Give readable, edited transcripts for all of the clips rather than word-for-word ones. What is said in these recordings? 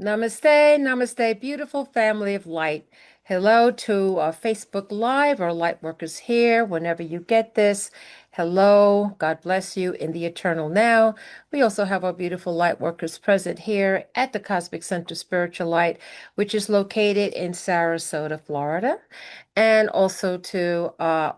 Namaste, namaste, beautiful family of light. Hello to Facebook Live, our light workers here. Whenever you get this, hello, God bless you in the eternal now. We also have our beautiful light workers present here at the Cosmic Center Spiritual Light, which is located in Sarasota, Florida. And also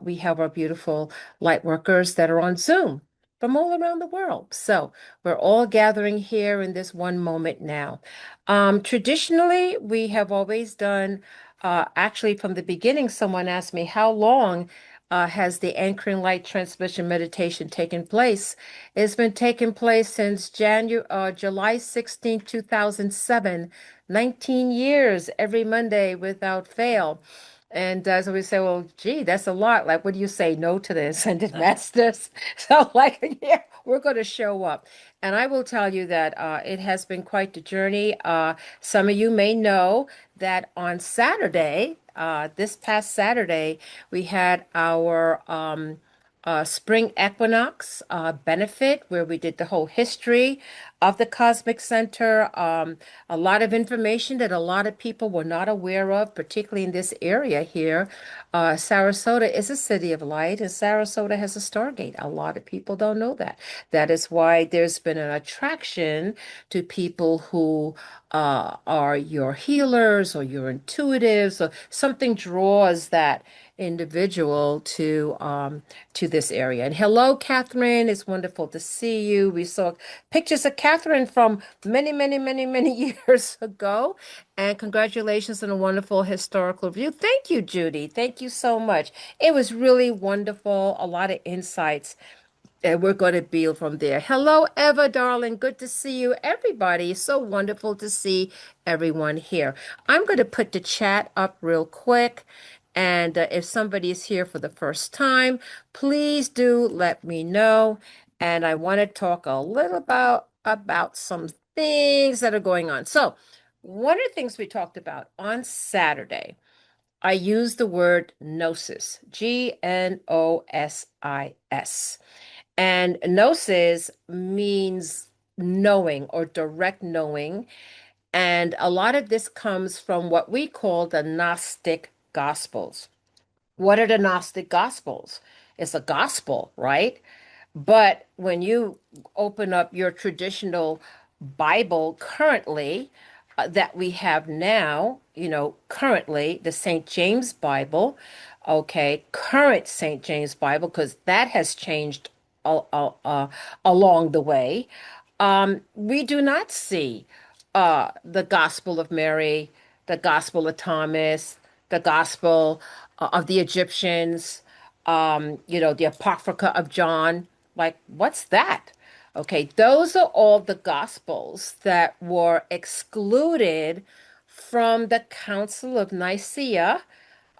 we have our beautiful light workers that are on Zoom from all around the world. So we're all gathering here in this one moment now. Traditionally, we have always done, actually, from the beginning, someone asked me, how long has the anchoring light transmission meditation taken place? It's been taking place since July 16, 2007, 19 years every Monday without fail. And so we say, well, gee, that's a lot. Like, what do you say no to the ascended masters? So, like, yeah, we're going to show up. And I will tell you that it has been quite the journey. Some of you may know that on Saturday, this past Saturday, we had our spring equinox benefit where we did the whole history of the Cosmic Center. A lot of information that a lot of people were not aware of, particularly in this area here. Sarasota is a city of light, and Sarasota has a Stargate. A lot of people don't know that. That is why there's been an attraction to people who are your healers or your intuitives, or something draws that individual to this area. And hello, Catherine. It's wonderful to see you. We saw pictures of Catherine from many, many, many, many years ago. And congratulations on a wonderful historical review. Thank you, Judy. Thank you so much. It was really wonderful. A lot of insights. And we're going to build from there. Hello, Eva, darling. Good to see you, everybody. It's so wonderful to see everyone here. I'm going to put the chat up real quick. And if somebody is here for the first time, please do let me know. And I want to talk a little about some things that are going on. So, one of the things we talked about on Saturday, I used the word gnosis, Gnosis. And gnosis means knowing or direct knowing. And a lot of this comes from what we call the Gnostic Gospels. What are the Gnostic Gospels? It's a gospel, right? But when you open up your traditional Bible currently, that we have now, currently the St. James Bible, okay, current St. James Bible, because that has changed along the way. We do not see the Gospel of Mary, the Gospel of Thomas, the Gospel of the Egyptians, the Apocrypha of John. Like, what's that? Okay, those are all the Gospels that were excluded from the Council of Nicaea,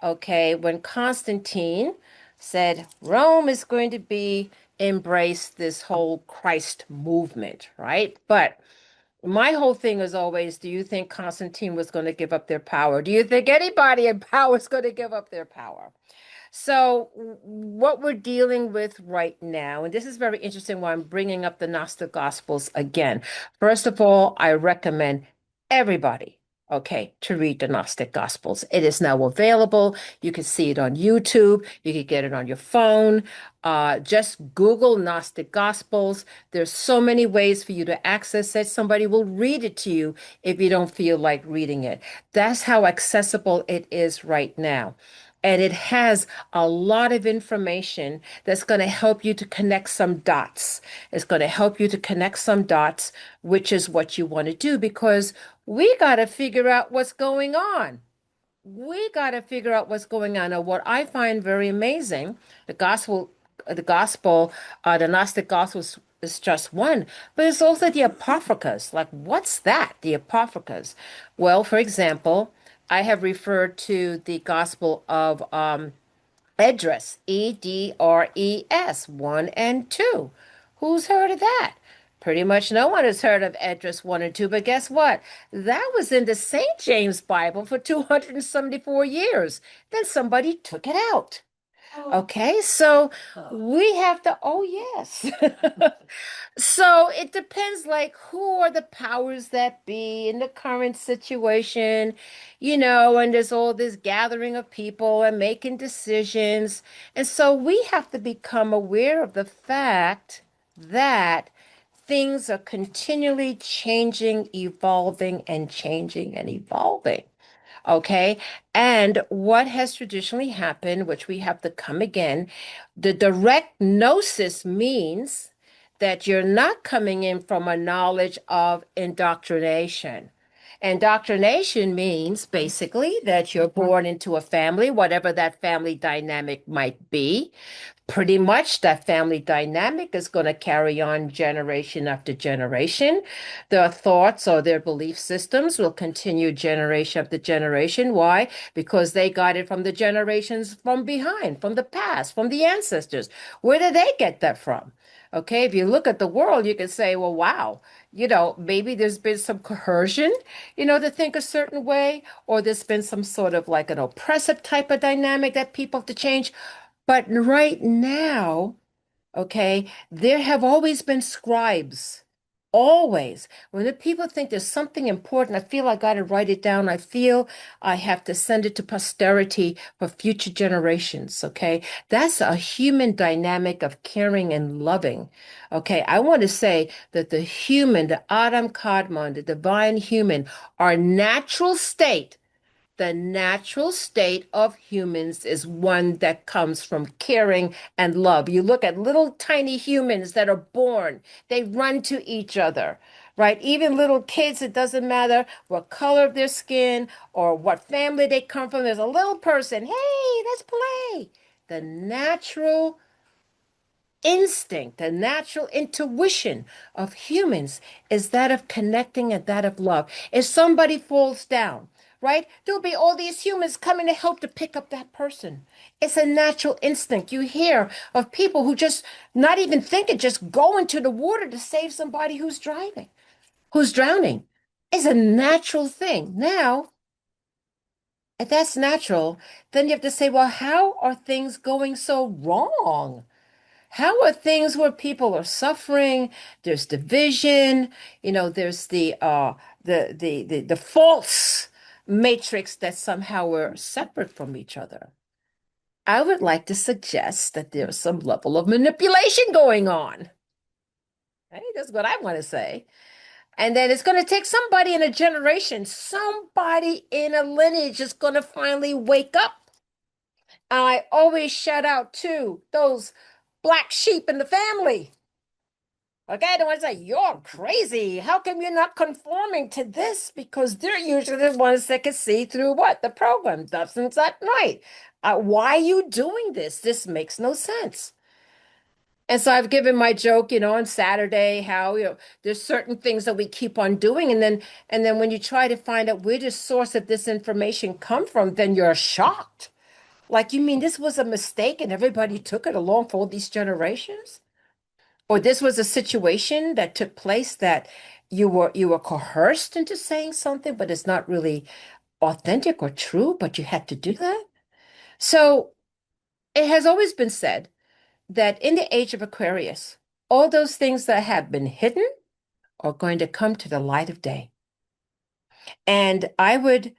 okay, when Constantine said Rome is going to be embrace this whole Christ movement, right? But my whole thing is always, do you think Constantine was going to give up their power? Do you think anybody in power is going to give up their power? So, what we're dealing with right now, and this is very interesting why I'm bringing up the Gnostic Gospels again. First of all, I recommend everybody, okay, to read the Gnostic Gospels. It is now available. You can see it on YouTube. You can get it on your phone. Just Google Gnostic Gospels. There's so many ways for you to access it. Somebody will read it to you if you don't feel like reading it. That's how accessible it is right now. And it has a lot of information that's going to help you to connect some dots. It's going to help you to connect some dots, which is what you want to do because we got to figure out what's going on. We got to figure out what's going on. And what I find very amazing, the Gnostic Gospels is just one, but it's also the Apocryphas. Like, what's that? The Apocryphas. Well, for example, I have referred to the Gospel of Edris, Edres, 1 and 2. Who's heard of that? Pretty much no one has heard of Edris 1 and 2, but guess what? That was in the St. James Bible for 274 years. Then somebody took it out. Okay, so we have to, oh yes. So it depends, like, who are the powers that be in the current situation, and there's all this gathering of people and making decisions. And so we have to become aware of the fact that things are continually changing, evolving, and changing and evolving. Okay. And what has traditionally happened, which we have to come again, the direct gnosis means that you're not coming in from a knowledge of indoctrination. Indoctrination means basically that you're born into a family, whatever that family dynamic might be. Pretty much that family dynamic is going to carry on generation after generation. Their thoughts or their belief systems will continue generation after generation. Why? Because they got it from the generations from behind, from the past, from the ancestors. Where did they get that from? Okay, if you look at the world, you can say, well, wow, maybe there's been some coercion, to think a certain way, or there's been some sort of like an oppressive type of dynamic that people have to change. But right now, okay, there have always been scribes. Always. When the people think there's something important, I feel I got to write it down. I feel I have to send it to posterity for future generations. Okay. That's a human dynamic of caring and loving. Okay. I want to say that the human, the Adam Kadmon, the divine human, our natural state. The natural state of humans is one that comes from caring and love. You look at little tiny humans that are born, they run to each other, right? Even little kids, it doesn't matter what color of their skin or what family they come from. There's a little person, hey, let's play. The natural instinct, the natural intuition of humans is that of connecting and that of love. If somebody falls down, right, there'll be all these humans coming to help to pick up that person. It's a natural instinct. You hear of people who just not even thinking, just go into the water to save somebody who's drowning. It's a natural thing. Now, if that's natural, then you have to say, well, how are things going so wrong? How are things where people are suffering? There's division, there's the false matrix that somehow we're separate from each other. I would like to suggest that there's some level of manipulation going on. Hey, that's what I want to say. And then it's going to take somebody in a generation, somebody in a lineage is going to finally wake up. I always shout out to those black sheep in the family. Okay, the ones say, you're crazy. How come you're not conforming to this? Because they're usually the ones that can see through what? The program doesn't that right. Why are you doing this? This makes no sense. And so I've given my joke, on Saturday, how, there's certain things that we keep on doing. And then when you try to find out where the source of this information come from, then you're shocked. Like, you mean this was a mistake and everybody took it along for all these generations? Or this was a situation that took place that you were coerced into saying something, but it's not really authentic or true, but you had to do that. So it has always been said that in the age of Aquarius, all those things that have been hidden are going to come to the light of day. And I would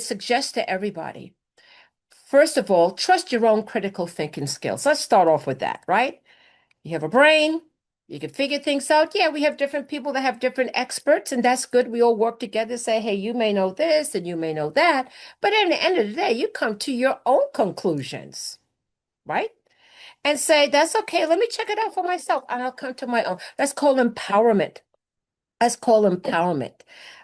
suggest to everybody, first of all, trust your own critical thinking skills. Let's start off with that, right? You have a brain. You can figure things out. Yeah, we have different people that have different experts, and that's good. We all work together, say, hey, you may know this and you may know that. But at the end of the day, you come to your own conclusions, right? And say, that's okay. Let me check it out for myself, and I'll come to my own. That's called empowerment. That's called empowerment.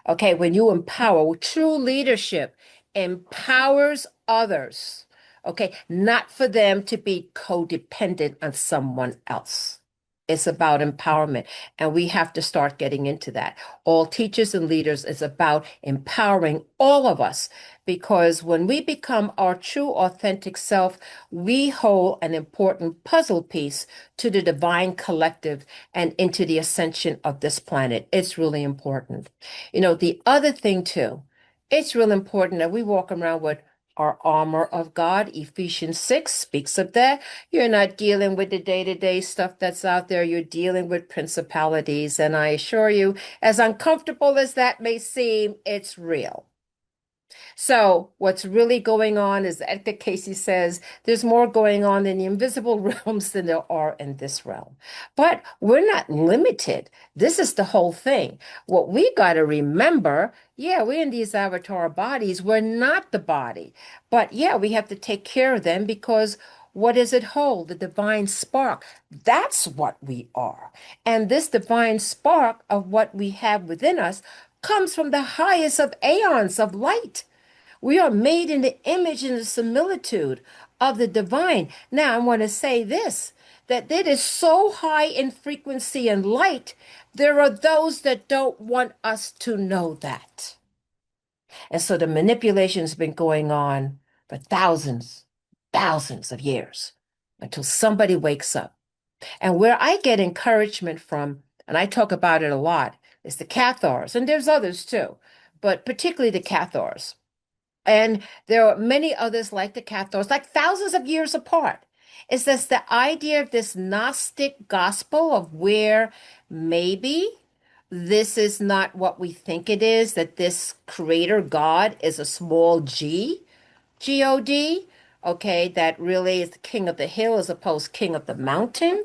Okay, when you empower, true leadership empowers others. Okay, not for them to be codependent on someone else. It's about empowerment, and we have to start getting into that. All teachers and leaders is about empowering all of us because when we become our true, authentic self, we hold an important puzzle piece to the divine collective and into the ascension of this planet. It's really important. The other thing too, it's real important that we walk around with our armor of God. Ephesians 6 speaks of that. You're not dealing with the day-to-day stuff that's out there. You're dealing with principalities. And I assure you, as uncomfortable as that may seem, it's real. So, what's really going on is Edgar Casey says there's more going on in the invisible realms than there are in this realm. But we're not limited. This is the whole thing. What we got to remember, yeah, we're in these avatar bodies. We're not the body. But yeah, we have to take care of them because what does it hold? The divine spark. That's what we are. And this divine spark of what we have within us comes from the highest of aeons of light. We are made in the image and the similitude of the divine. Now, I want to say this that it is so high in frequency and light, there are those that don't want us to know that. And so the manipulation's been going on for thousands of years until somebody wakes up. And where I get encouragement from, and I talk about it a lot, is the Cathars, and there's others too, but particularly the Cathars. And there are many others like the Catholics, like thousands of years apart. It's just the idea of this Gnostic gospel of where maybe this is not what we think it is, that this creator God is a small g, G-O-D, okay, that really is the king of the hill as opposed to king of the mountain,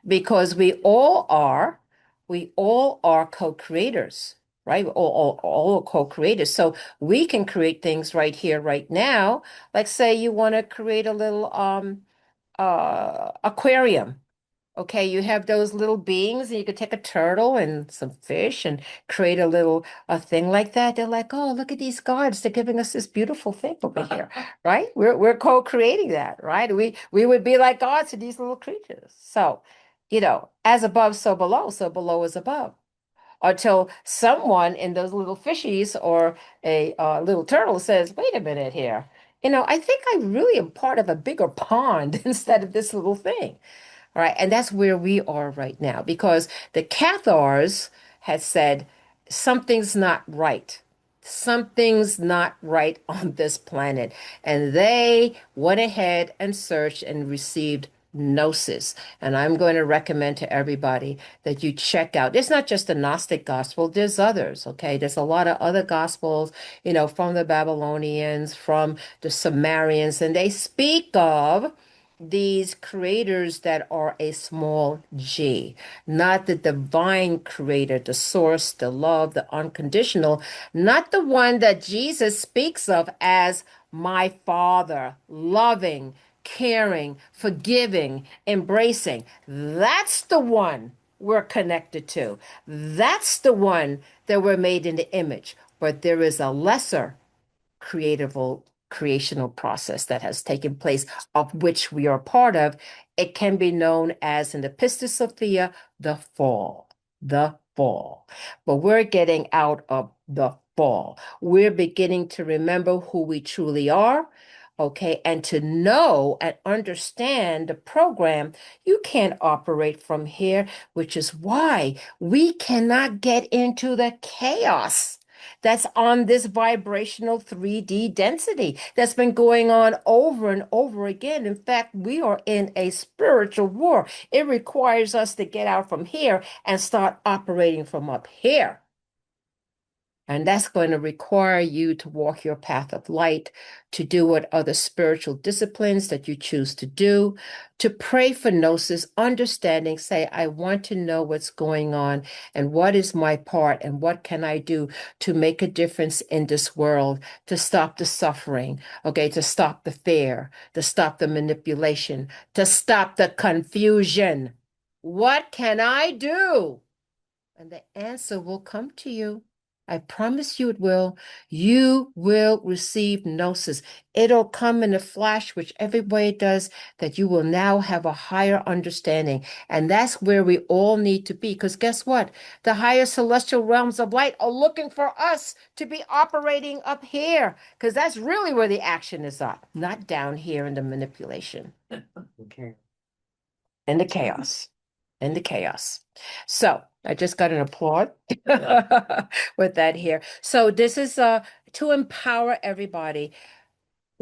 because we all are co-creators, right? All are co-creators. So we can create things right here, right now. Like say you want to create a little aquarium. Okay, you have those little beings, and you could take a turtle and some fish and create a little a thing like that. They're like, oh, look at these gods. They're giving us this beautiful thing over here, right? We're co-creating that, right? We would be like gods to these little creatures. So, as above, so below is above. Until someone in those little fishies or a little turtle says, wait a minute here. I think I really am part of a bigger pond instead of this little thing. All right. And that's where we are right now because the Cathars had said something's not right. Something's not right on this planet. And they went ahead and searched and received gnosis. And I'm going to recommend to everybody that you check out. It's not just the Gnostic gospel, there's others, okay? There's a lot of other gospels, from the Babylonians, from the Sumerians, and they speak of these creators that are a small g, not the divine creator, the source, the love, the unconditional, not the one that Jesus speaks of as my Father, loving, caring, forgiving, embracing. That's the one we're connected to. That's the one that we're made in the image. But there is a lesser creational process that has taken place, of which we are part of. It can be known as in the Pistis Sophia, the fall, the fall. But we're getting out of the fall. We're beginning to remember who we truly are. Okay, and to know and understand the program, you can't operate from here, which is why we cannot get into the chaos that's on this vibrational 3D density that's been going on over and over again. In fact, we are in a spiritual war. It requires us to get out from here and start operating from up here. And that's going to require you to walk your path of light, to do what other spiritual disciplines that you choose to do, to pray for gnosis, understanding, say, I want to know what's going on and what is my part and what can I do to make a difference in this world, to stop the suffering, okay, to stop the fear, to stop the manipulation, to stop the confusion. What can I do? And the answer will come to you. I promise you it will. You will receive gnosis. It'll come in a flash, which everybody does, that you will now have a higher understanding. And that's where we all need to be. Because guess what? The higher celestial realms of light are looking for us to be operating up here. Because that's really where the action is up, not down here in the manipulation. Okay. And the chaos. And the chaos. So I just got an applaud with that here. So this is to empower everybody.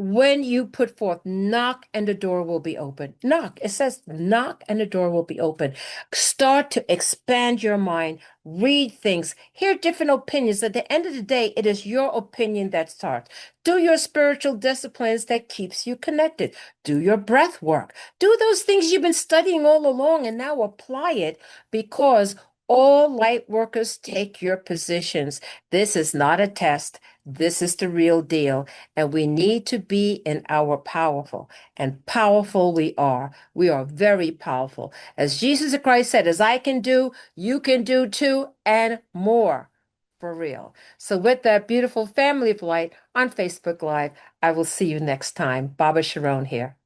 when you put forth, knock and the door will be open. Knock. It says knock and the door will be open. Start to expand your mind. Read things. Hear different opinions. At the end of the day, it is your opinion that starts. Do your spiritual disciplines that keeps you connected. Do your breath work. Do those things you've been studying all along and now apply it because all light workers take your positions. This is not a test. This is the real deal. And we need to be in our powerful. And powerful we are. We are very powerful. As Jesus Christ said, as I can do, you can do too, and more. For real. So, with that beautiful family of light on Facebook Live, I will see you next time. Baba Sharon here.